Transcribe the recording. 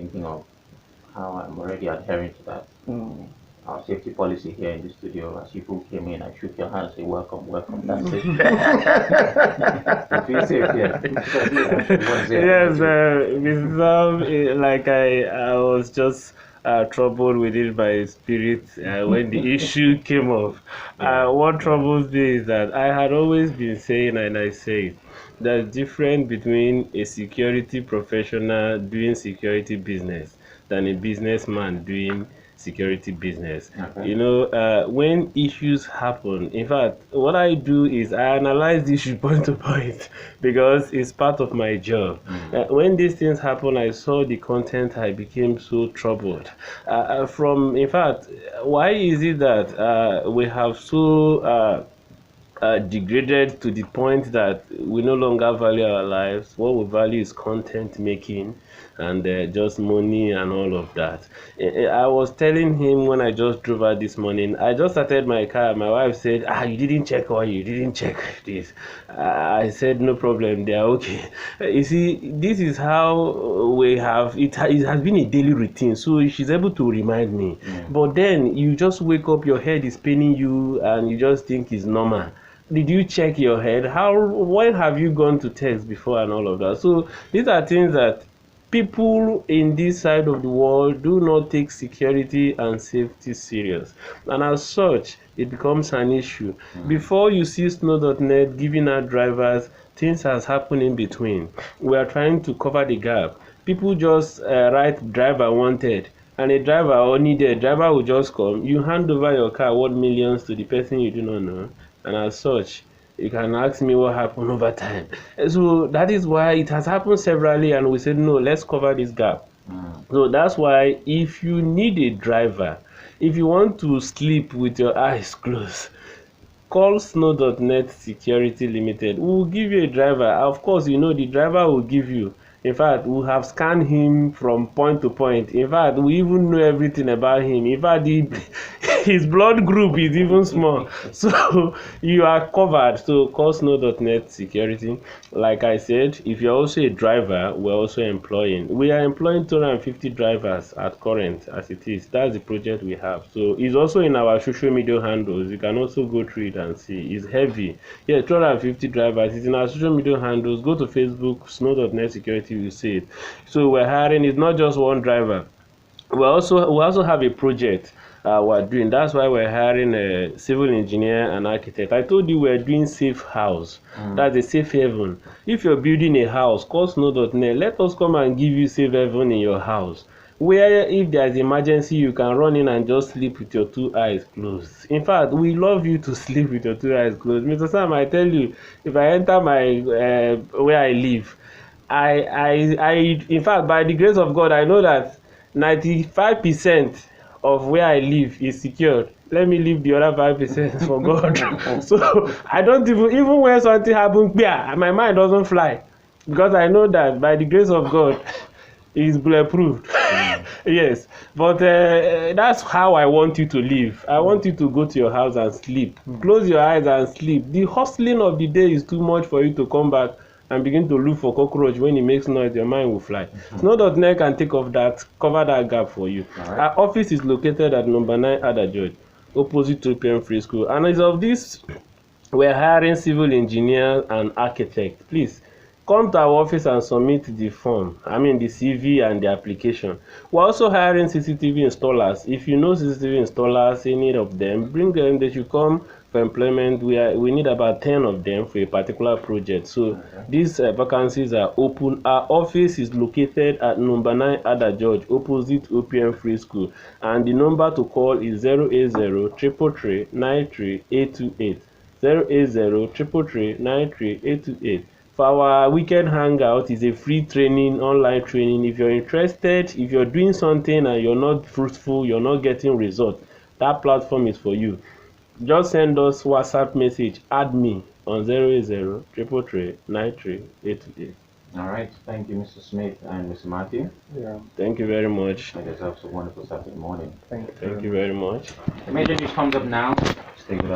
thinking of how I'm already adhering to that. Mm. Our safety policy here in the studio, as people came in, I shook your hand, say welcome, welcome. That's it. You feel safe here. Mr. Smith, actually, what is it? Yes, Mrs. Like I was just troubled within my spirit when the issue came up. Yeah. What troubles me is that I had always been saying, and I say it, there's difference between a security professional doing security business than a businessman doing security business. Okay. You know, when issues happen, in fact, what I do is I analyze the issue point to point because it's part of my job. When these things happen, I saw the content, I became so troubled. In fact, why is it that we have so degraded to the point that we no longer value our lives? What we value is content making and just money and all of that. I was telling him when I just drove out this morning, I just started my car. My wife said, you didn't check oil, you didn't check this. I said, no problem, they are okay. You see, this is how we have it. It has been a daily routine, so she's able to remind me. But then you just wake up, your head is paining you, and you just think it's normal. Did you check your head? When have you gone to text before and all of that? So these are things that people in this side of the world do not take security and safety serious, and as such it becomes an issue. Before you see Snow.net giving out drivers, things has happened in between. We are trying to cover the gap. People just write driver wanted, and a driver or needed driver will just come, you hand over your car worth millions to the person you do not know, and as such you can ask me what happened over time. So that is why it has happened severally, and we said no, let's cover this gap. So that's why if you need a driver, if you want to sleep with your eyes closed, call Snow.net Security Limited. We will give you a driver. Of course, you know the driver will give you. In fact, we have scanned him from point to point. In fact, we even know everything about him. In fact, his blood group is even small. So you are covered. So call Snow.net Security. Like I said, if you're also a driver, we're also employing. We are employing 250 drivers at current as it is. That's the project we have. So it's also in our social media handles. You can also go through it and see. It's heavy. Yeah, 250 drivers. It's in our social media handles. Go to Facebook, Snow.net Security, you see it. So we're hiring. It's not just one driver. We also have a project we're doing. That's why we're hiring a civil engineer and architect. I told you we're doing safe house. That's a safe haven. If you're building a house, call Snow.net. Let us come and give you safe haven in your house, where if there's emergency you can run in and just sleep with your two eyes closed. In fact, we love you to sleep with your two eyes closed. Mr. Sam, I tell you, if I enter my where I live, I in fact, by the grace of God, I know that 95% of where I live is secured. Let me leave the other 5% for God. So I don't even when something happens, yeah, my mind doesn't fly, because I know that by the grace of God is bulletproof. Yes, but that's how I want you to live. I want you to go to your house and sleep. Close your eyes and sleep. The hustling of the day is too much for you to come back and begin to look for cockroach. When it makes noise, your mind will fly. Snow.net can take off that, cover that gap for you. Our office is located at number 9 Ada George, opposite 3PM Free School. And as of this, we're hiring civil engineers and architects. Please come to our office and submit the form, the CV and the application. We're also hiring CCTV installers. If you know CCTV installers, any of them, bring them. They should come for employment. We need about 10 of them for a particular project. So these vacancies are open. Our office is located at number 9 Ada George, opposite OPM Free School, and the number to call is 080-333-93828. 080-333-93828. For our weekend hangout is a free training, online training. If you're interested, if you're doing something and you're not fruitful, you're not getting results, that platform is for you. Just send us WhatsApp message, add me on 080-333-93828. All right. Thank you, Mr. Smith and Mr. Matthew. Yeah. Thank you very much. Make yourselves a wonderful Saturday morning. Thank you very much. The major news comes up now. Stay with us.